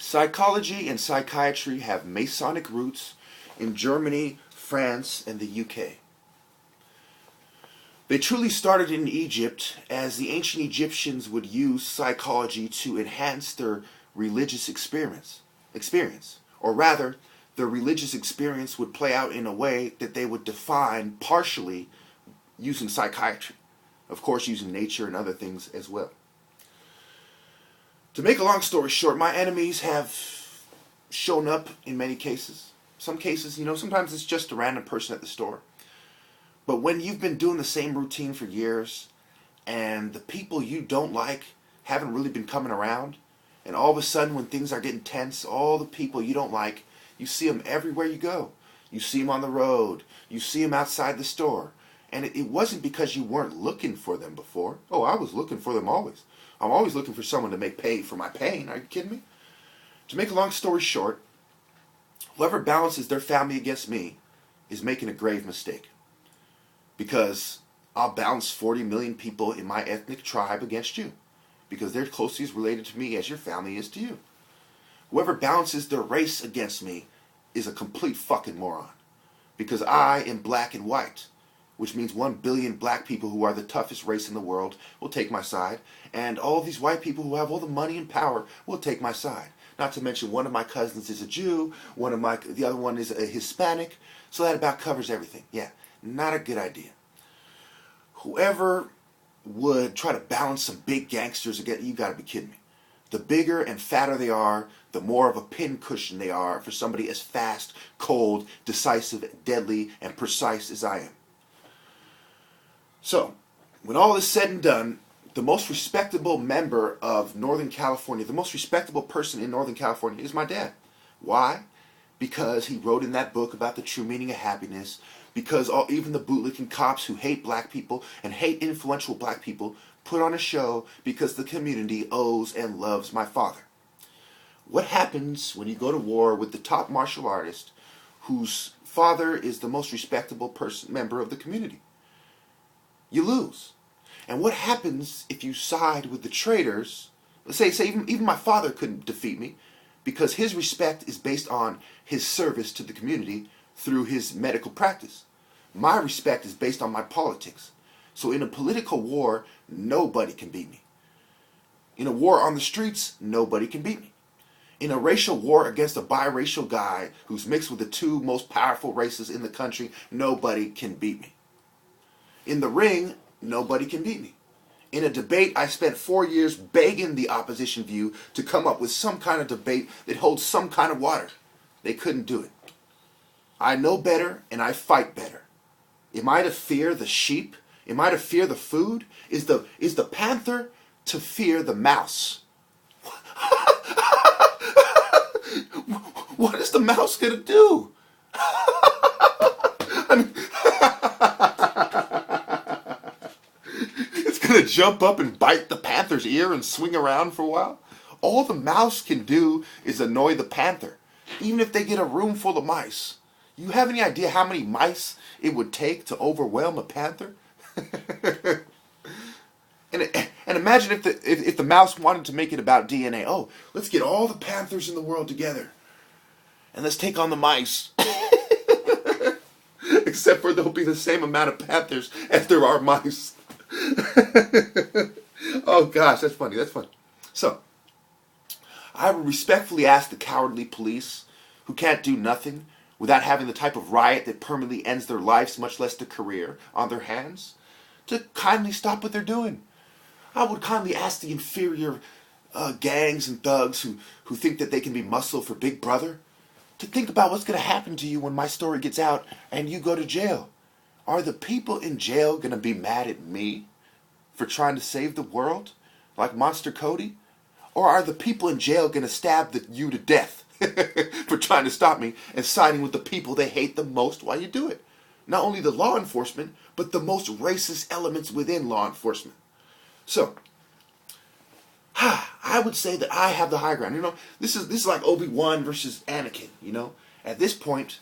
Psychology and psychiatry have Masonic roots in Germany, France, and the UK. They truly started in Egypt, as the ancient Egyptians would use psychology to enhance their religious experience. Or rather, their religious experience would play out in a way that they would define partially using psychiatry. Of course, using nature and other things as well. To make a long story short, my enemies have shown up in many cases. Some cases, sometimes it's just a random person at the store. But when you've been doing the same routine for years, and the people you don't like haven't really been coming around, and all of a sudden when things are getting tense, all the people you don't like, you see them everywhere you go. You see them on the road. You see them outside the store. And it wasn't because you weren't looking for them before. Oh, I was looking for them always. I'm always looking for someone to make pay for my pain. Are you kidding me? To make a long story short, whoever balances their family against me is making a grave mistake. Because I'll balance 40 million people in my ethnic tribe against you. Because they're closely as related to me as your family is to you. Whoever balances their race against me is a complete fucking moron. Because I am black and white. Which means 1 billion black people who are the toughest race in the world will take my side. And all these white people who have all the money and power will take my side. Not to mention one of my cousins is a Jew. The other one is a Hispanic. So that about covers everything. Yeah, not a good idea. Whoever would try to balance some big gangsters again, you gotta be kidding me. The bigger and fatter they are, the more of a pincushion they are for somebody as fast, cold, decisive, deadly, and precise as I am. So, when all is said and done, the most respectable member of Northern California, the most respectable person in Northern California is my dad. Why? Because he wrote in that book about the true meaning of happiness. Because even the bootlicking cops who hate black people and hate influential black people put on a show because the community owes and loves my father. What happens when you go to war with the top martial artist whose father is the most respectable member of the community? You lose. And what happens if you side with the traitors? Let's say even my father couldn't defeat me because his respect is based on his service to the community through his medical practice. My respect is based on my politics. So in a political war, nobody can beat me. In a war on the streets, nobody can beat me. In a racial war against a biracial guy who's mixed with the two most powerful races in the country, nobody can beat me. In the ring, nobody can beat me. In a debate, I spent 4 years begging the opposition view to come up with some kind of debate that holds some kind of water. They couldn't do it. I know better and I fight better. Am I to fear the sheep? Am I to fear the food? Is the panther to fear the mouse? What is the mouse going to do? I mean, it's going to jump up and bite the panther's ear and swing around for a while? All the mouse can do is annoy the panther, even if they get a room full of mice. You have any idea how many mice it would take to overwhelm a panther? And imagine if the mouse wanted to make it about DNA. Oh, let's get all the panthers in the world together. And let's take on the mice. Except for there'll be the same amount of panthers as there are mice. Oh gosh, that's funny. So, I would respectfully ask the cowardly police who can't do nothing without having the type of riot that permanently ends their lives, much less their career, on their hands, to kindly stop what they're doing. I would kindly ask the inferior gangs and thugs who think that they can be muscle for Big Brother to think about what's going to happen to you when my story gets out and you go to jail. Are the people in jail going to be mad at me for trying to save the world, like Monster Cody? Or are the people in jail going to stab you to death for trying to stop me and siding with the people they hate the most while you do it? Not only the law enforcement, but the most racist elements within law enforcement. So, I would say that I have the high ground. This is like Obi-Wan versus Anakin, At this point,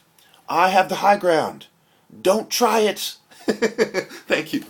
I have the high ground. Don't try it. Thank you.